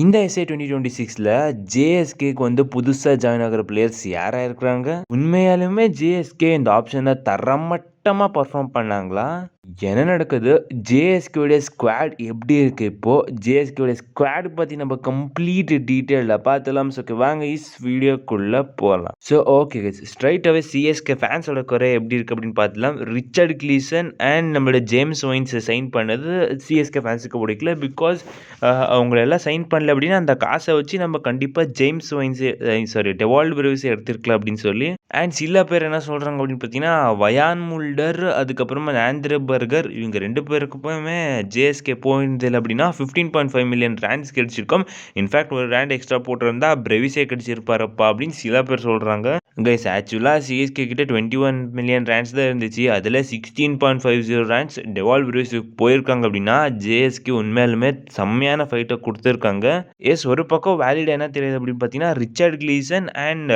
இந்த எஸ்ஏ 2026ல ஜேஎஸ்கேக்கு வந்து புதுசா ஜாயின் ஆகுற பிளேயர்ஸ் யாரா இருக்கிறாங்க? உண்மையாலுமே ஜேஎஸ்கே இந்த ஆப்ஷன தரமட்டமா பெர்ஃபார்ம் பண்ணாங்களா? என்ன நடக்குது? ஜேஎஸ்கேவுடைய ஸ்குவாட் எப்படி இருக்கு இப்போ? ஜேஎஸ்கேவுடைய ஸ்குவாட் பத்தி நம்ம கம்ப்ளீட் டீட்டெயில்ல பார்த்துலாம். ஸோ வாங்க வீடியோக்குள்ள போலாம். So okay guys, straight away CSK ஃபேன்ஸோட குறை எப்படி இருக்கு அப்படின்னு பார்த்துலாம். ரிச்சர்ட் கிளீசன் அண்ட் நம்மளோட ஜேம்ஸ் ஒயின்ஸ் சைன் பண்ணது சிஎஸ்கே ஃபேன்ஸுக்கு பிடிக்கல. பிகாஸ் அவங்கள எல்லாம் சைன் பண்ணல அப்படின்னா அந்த காசை வச்சு நம்ம கண்டிப்பாக ஜேம்ஸ் ஒயின்ஸ் டெவால்ட் பிரூஸ் எடுத்திருக்கலாம் அப்படின்னு சொல்லி. அண்ட் சில பேர் என்ன சொல்கிறாங்க அப்படின்னு பார்த்தீங்கன்னா, வயான் முல்டர் அதுக்கப்புறமா ஆண்ட்ரே பர்கர் இவங்க 2 பேருக்குமே ஜேஎஸ்கே போயிருந்தது அப்படின்னா 15.5 மில்லியன் ரேண்ட்ஸ் கிடைச்சிருக்கும். இன்ஃபேக்ட் ஒரு ரேண்ட் எக்ஸ்ட்ரா போட்டிருந்தா பிரவிஸே கிடைச்சிருப்பாரப்பா அப்படின்னு சில பேர் சொல்கிறாங்க. கைஸ் ஆக்சுவலாக சிஎஸ்கே கிட்ட 21 மில்லியன் ரேண்ட்ஸ் தான் இருந்துச்சு. அதில் 16.50 ரேண்ட்ஸ் டெவால் பிரூஸுக்கு போயிருக்காங்க அப்படின்னா ஜேஎஸ்கே உண்மையாலுமே செம்மையான ஃபைட்டை கொடுத்துருக்காங்க. ஒரு பக்கம் வேலிட் என்ன தெரியுது அப்படின்னு பார்த்தீங்கன்னா, ரிச்சர்ட் கிளீசன் அண்ட்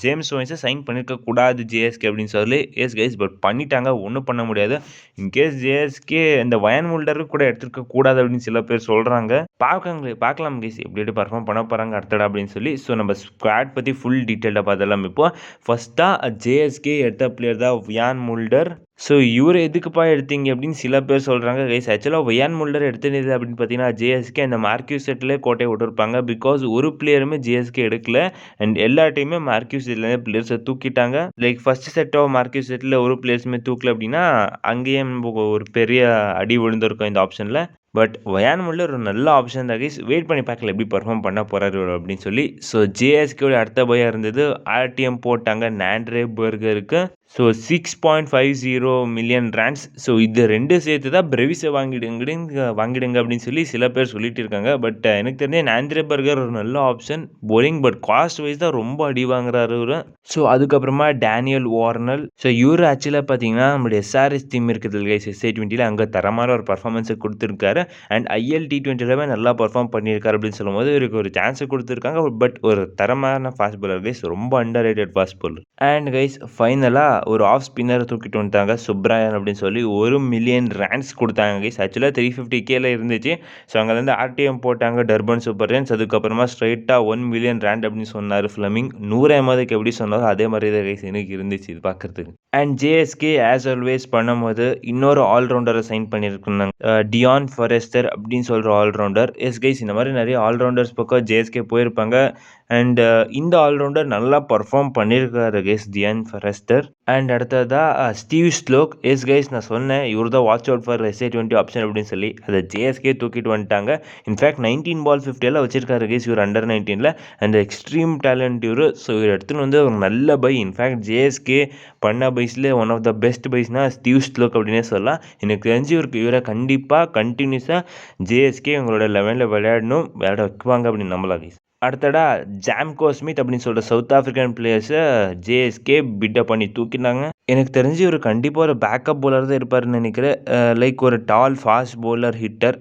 ஜேம்ஸ் ஒயின்ஸை சைன் பண்ணியிருக்க கூடாது ஜேஎஸ்கே அப்படின்னு சொல்லி. கைஸ் பட் பண்ணிட்டாங்க, ஒன்றும் பண்ண முடியாது. இன்கேஸ் ஜேஎஸ்கே இந்த வயன் முல்டருக்கு கூட எடுத்துருக்க கூடாது அப்படின்னு சில பேர் சொல்கிறாங்க. பார்க்கலாம் கைஸ் எப்படி பர்ஃபார்ம் பண்ண போகிறாங்க அடுத்தடா அப்படின்னு சொல்லி. ஸோ நம்ம ஸ்குவாட் பற்றி ஃபுல் டீட்டெயிலாக பார்த்தலாம். இப்போ ஃபஸ்ட்டாக ஜேஎஸ்கே எடுத்த பிளேயர் தான் வயான் முல்டர். ஸோ இவர் எதுக்குப்பா எடுத்தீங்க அப்படின்னு சில பேர் சொல்கிறாங்க. கைஸ் ஆக்சுவலாக வயான் முல்டர் எடுத்துனது அப்படின்னு பார்த்தீங்கன்னா ஜேஎஸ்கே அந்த மார்க்யூஸ் செட்டிலே கோட்டையை விட்டுருப்பாங்க. பிகாஸ் ஒரு பிளேயருமே ஜேஎஸ்கே எடுக்கல அண்ட் எல்லா டைமே மார்க்யூஸ் செட்லேருந்து பிளேயர்ஸை தூக்கிட்டாங்க. Like first set of marquees செட்டில் ஒரு பிளேயர்ஸுமே தூக்கல அப்படின்னா அங்கேயே ஒரு பெரிய அடி விழுந்திருக்கும் இந்த ஆப்ஷனில். பட் வயான் முல்டர் ஒரு நல்ல ஆப்ஷன் தான் கைஸ். வெயிட் பண்ணி பார்க்கல எப்படி பர்ஃபார்ம் பண்ண போகிறாரு அப்படின்னு சொல்லி. ஸோ ஜேஎஸ்கேவோட அடுத்த பயம் இருந்தது ஆர்டிஎம் போட்டாங்க ஆண்ட்ரே பர்கருக்கு. So 6.50 million rands. ஸோ இது 2 சேர்த்து தான் பிரவிஸை வாங்கிடுங்க அப்படின்னு சொல்லி சில பேர் சொல்லிட்டு இருக்காங்க. பட் எனக்கு தெரிஞ்ச ஆண்ட்ரே பர்கர் ஒரு நல்ல option bowling. But cost wise தான் ரொம்ப அடி வாங்குறாரு இவர். ஸோ அதுக்கப்புறமா டேனியல் வார்னல். ஸோ இவர் ஆக்சுவலாக பார்த்தீங்கன்னா நம்மளுடைய எஸ்ஆர்எஸ் டீம் இருக்குது கைஸ் எஸ்ஏ 20ல அங்கே தரமான ஒரு பர்ஃபார்மன்ஸை கொடுத்துருக்காரு. அண்ட் ஐஎல் T20 நல்லா பர்ஃபார்ம் பண்ணியிருக்காரு அப்படின்னு சொல்லும்போது இவருக்கு ஒரு சான்ஸை கொடுத்துருக்காங்க. பட் ஒரு தரமான ஃபாஸ்ட் பாலர் கைஸ், ரொம்ப underrated fast bowler. And guys ஃபைனலாக ஒரு ஆஃப் ஸ்பின்னரை தூக்கிட்டு வந்துட்டாங்க சுப்ராயன் அப்படின்னு சொல்லி 1 மில்லியன் ரேண்ட்ஸ் கொடுத்தாங்க கைஸ். ஆக்சுவலாக 350Kல இருந்துச்சு. ஸோ அங்கேருந்து ஆர்டிஎம் போட்டாங்க டர்பன் சூப்பர் ஜெயின்ஸ். அதுக்கப்புறமா ஸ்ட்ரைட்டாக 1 மில்லியன் ரேண்ட் அப்படின்னு சொன்னார் ஃப்ளமிங். 150க்கு எப்படி சொன்னாரோ அதே மாதிரி தான் கைஸ் எனக்கு இருந்துச்சு இது பார்க்கறதுக்கு. அண்ட் ஜேஎஸ்கே ஆஸ் ஆல்வேஸ் பண்ணும்போது இன்னொரு ஆல்ரவுண்டரை சைன் பண்ணியிருக்காங்க, டியான் ஃபாரெஸ்டர் அப்படின்னு சொல்கிற ஆல்ரவுண்டர். கைஸ் இந்த மாதிரி நிறைய ஆல்ரவுண்டர்ஸ் பக்கம் ஜேஎஸ்கே போயிருப்பாங்க. அண்ட் இந்த ஆல்ரவுண்டர் நல்லா பர்ஃபார்ம் பண்ணியிருக்காரு கைஸ் டியான் ஃபாரெஸ்டர். அண்ட் அடுத்ததாக ஸ்டீவ் ஸ்லோக். கைஸ் நான் சொன்னேன் இவர் தான் watch out for SA 20 option அப்படின்னு சொல்லி. அதை ஜேஎஸ்கே தூக்கிட்டு வந்துட்டாங்க. இன்ஃபேக்ட் 19 பால் 50 எல்லாம் வச்சிருக்காரு கைஸ் இவர் அண்டர் 19ல. அண்ட் எக்ஸ்ட்ரீம் டேலண்ட் இவர். ஸோ இவர் எடுத்துன்னு வந்து ஒரு நல்ல பை. இன்ஃபேக்ட் ஜேஎஸ்கே பண்ண பைஸில் ஒன் ஆஃப் த பெஸ்ட் பைஸ்னால் ஸ்டீவ் ஸ்லோக் அப்படின்னே சொல்லலாம். எனக்கு தெரிஞ்சு இவரை கண்டிப்பாக கண்டினியூஸாக ஜேஎஸ்கே இவங்களோட லெவலில் விளையாட வைக்குவாங்க அப்படின்னு நம்பலாம் கைஸ். அடுத்தடா ஜாம்கோ ஸ்மித் அப்படின்னு சொல்கிற சவுத் ஆஃப்ரிக்கன் பிளேயர்ஸை ஜேஎஸ்கே பிட்டை பண்ணி தூக்கினாங்க. எனக்கு தெரிஞ்சு இவர் கண்டிப்பாக ஒரு பேக்கப் பவுலர் தான் இருப்பார்னு நினைக்கிறேன். லைக் ஒரு டால் ஃபாஸ்ட் பவுலர் ஹிட்டர்,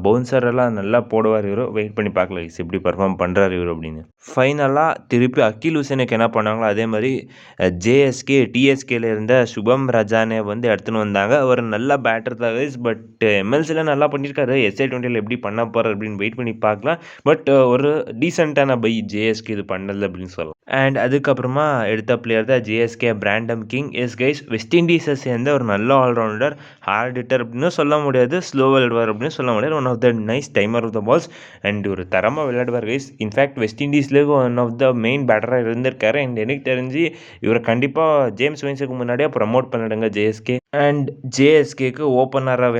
பவுன்சர் எல்லாம் நல்லா போடுவார் இவர். வெயிட் பண்ணி பார்க்கல எப்படி பர்ஃபார்ம் பண்ணுறாரு இவர் அப்படின்னு. ஃபைனலாக திருப்பி அகில் ஹுசேனுக்கு என்ன பண்ணாங்களோ அதே மாதிரி ஜேஎஸ்கே டிஎஸ்கேல இருந்த சுபம் ரஜானே வந்து எடுத்துன்னு வந்தாங்க. அவர் நல்ல பேட்டர் தான் கைஸ். பட் எம்எல்சியில் நல்லா பண்ணியிருக்காரு. எஸ்ஏ 20ல எப்படி பண்ண போகிறார் அப்படின்னு வெயிட் பண்ணி பார்க்கலாம். பட் ஒரு டீசெண்டான பை ஜேஎஸ்கே இது பண்ணல அப்படின்னு சொல்லலாம். அண்ட் அதுக்கப்புறமா எடுத்த பிளேயர் தான் ஜேஎஸ்கே பிராண்டம் கிங். கைஸ் வெஸ்ட் இண்டீஸை சேர்ந்த ஒரு நல்ல ஆல்ரவுண்டர். ஹார்ட் ஹிட்டர் அப்படின்னு சொல்ல முடியாது, ஸ்லோ விளையாடுவார் அப்படின்னு சொல்ல முடியாது. One of the nice timer of the balls. And ஒரு தரமாக விளையாடுவார் கைஸ். இன்ஃபேக்ட் வெஸ்ட் இண்டீஸ்லேயே ஒன் ஆஃப் த மெயின் பேட்டராக இருந்திருக்காரு. அண்ட் எனக்கு தெரிஞ்சு இவரை கண்டிப்பாக ஜேம்ஸ் ஒயின்ஸுக்கு முன்னாடியே ப்ரமோட் பண்ணிடுங்க ஜேஎஸ்கே. அண்ட் ஜேஎஸ்கேக்கு ஓப்பனராக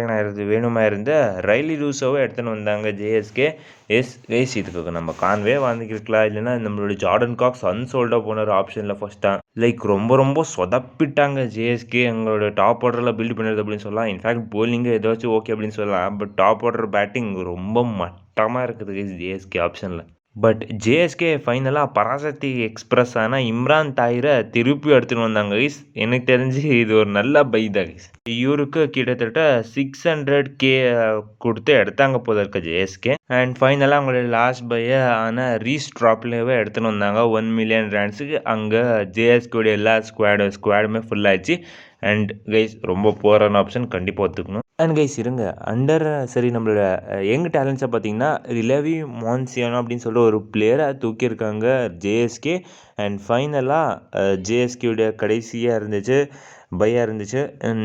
வேணுமா இருந்த ரைலி ரூசோவை எடுத்துன்னு வந்தாங்க ஜேஎஸ்கே. கைஸ் இதுக்கு நம்ம கான்வே வாங்கிக்கலாம். இல்லைன்னா நம்மளோட ஜார்டன் காக்ஸ் அன்சோல்டாக போன ஒரு ஆப்ஷனில் ஃபஸ்ட்டாக லைக் ரொம்ப சொதப்பிட்டாங்க ஜேஎஸ்கே. எங்களோட டாப் ஆர்டரில் பில்ட் பண்ணுறது அப்படின்னு சொல்லலாம். இன்ஃபேக்ட் போலிங்கு ஏதாச்சும் ஓகே அப்படின்னு சொல்லலாம். பட் டாப் ஆர்டர் பேட்டிங் ரொம்ப மட்டமாக இருக்குது கைஸ் ஜேஎஸ்கே ஆப்ஷனில். பட் ஜேஎஸ்கே ஃபைனலாக பராசக்தி எக்ஸ்பிரஸ் ஆனால் இம்ரான் தாயிரை திருப்பி எடுத்துன்னு வந்தாங்க கைஸ். எனக்கு தெரிஞ்சு இது ஒரு நல்ல பை தான் கைஸ். இவருக்கு கிட்டத்தட்ட 600K கொடுத்து எடுத்தாங்க போல இருக்க ஜேஎஸ்கே. அண்ட் ஃபைனலாக அவங்களோட லாஸ்ட் பையை ஆனால் ரீஸ்ட்ராப்லேயே எடுத்துன்னு வந்தாங்க 1 மில்லியன் ரேண்ட்ஸுக்கு. அங்கே ஜேஎஸ்கேடைய எல்லா ஸ்குவாடுமே ஃபுல்லாகிடுச்சு. அண்ட் கைஸ் ரொம்ப புவரான ஆப்ஷன் கண்டிப்பாக ஒத்துக்கணும். அண்ட் கைஸ் இருங்க சரி நம்மளோட யங் டேலண்ட்ஸை பார்த்தீங்கன்னா ரிலவி மான்சியானோ அப்படின்னு சொல்லிட்டு ஒரு பிளேயரை தூக்கியிருக்காங்க ஜேஎஸ்கே. அண்ட் ஃபைனலாக ஜேஎஸ்கேவுடைய கடைசியாக இருந்துச்சு பையாக இருந்துச்சு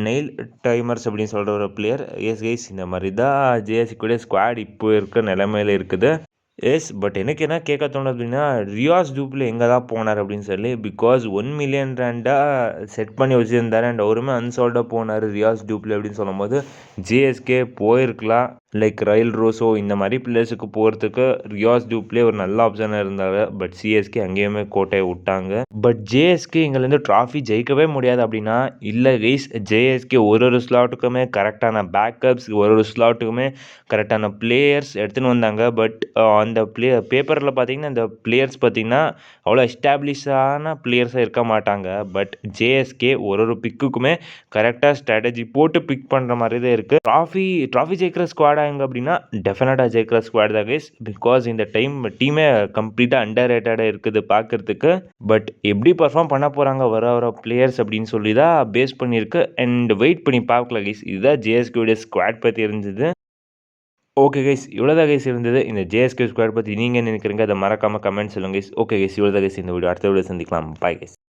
நெயில் டைமர்ஸ் அப்படின்னு சொல்கிற ஒரு பிளேயர். எஸ் கைஸ் இந்த மாதிரி தான் ஜேஎஸ்கேவுடைய ஸ்குவாட் இப்போ இருக்க நிலைமையில் இருக்குது. எஸ் பட் எனக்கு என்ன கேட்க தோணும் அப்படின்னா ரியாஸ் டூப்ளே எங்கே தான் போனார் அப்படின்னு சொல்லி. பிகாஸ் 1 மில்லியன் ரேண்டாக செட் பண்ணி வச்சுருந்தார் அண்ட் அவருமே அன்சோல்டாக போனார் ரியாஸ் டூப்ளே அப்படின்னு சொல்லும்போது ஜிஎஸ்கே போயிருக்கலாம். லைக் ரயில் ரோஸோ இந்த மாதிரி பிளேஸுக்கு போகிறதுக்கு ரியாஸ் டூப்ளே ஒரு நல்ல ஆப்ஷனாக இருந்தாங்க. பட் சிஎஸ்கே அங்கேயுமே கோட்டையை விட்டாங்க. பட் ஜேஎஸ்கே இங்கேருந்து ட்ராஃபி ஜெயிக்கவே முடியாது அப்படின்னா இல்லை கைஸ், ஜேஎஸ்கே ஒரு ஸ்லாட்டுக்குமே கரெக்டான பேக்கப்ஸ், ஒரு ஸ்லாட்டுக்குமே கரெக்டான பிளேயர்ஸ் எடுத்துன்னு வந்தாங்க. பட் அந்த பேப்பரில் பார்த்தீங்கன்னா இந்த பிளேயர்ஸ் பார்த்தீங்கன்னா அவ்வளோ எஸ்டாப்ளிஷான பிளேயர்ஸாக இருக்க மாட்டாங்க. பட் ஜேஎஸ்கே ஒரு பிக்குக்குமே கரெக்டாக ஸ்ட்ராட்டஜி போட்டு பிக் பண்ணுற மாதிரி தான் இருக்குது. ட்ராஃபி ஜெயிக்கிற ஸ்குவாடாக எங்கே அப்படின்னா டெஃபினட்டாக ஜெயிக்கிற ஸ்குவாட் தான் கைஸ். பிகாஸ் இந்த டீமே கம்ப்ளீட்டாக அண்டர் ரேட்டடாக இருக்குது பார்க்குறதுக்கு. பட் எப்படி பர்ஃபார்ம் பண்ண போகிறாங்க வர பிளேயர்ஸ் அப்படின்னு சொல்லி தான் பேஸ் பண்ணியிருக்கு. அண்ட் வெயிட் பண்ணி பார்க்கல கைஸ். இதுதான் ஜேஎஸ்கேவுடைய ஸ்குவாட் பற்றி இருந்தது. ஓகே கைஸ், இவ்வளோதான் கைஸ் இருந்தது இந்த ஜேஎஸ்கே ஸ்குவாட் பற்றி. நீங்கள் நினைக்கிறீங்க அதை மறக்காமல் கமெண்ட் சொல்லுங்கள் கைஸ். ஓகே கைஸ், இவ்வளோதான் கைஸ் இந்த வீடியோ. அடுத்த வீடியோ சந்திக்கலாம். Bye guys.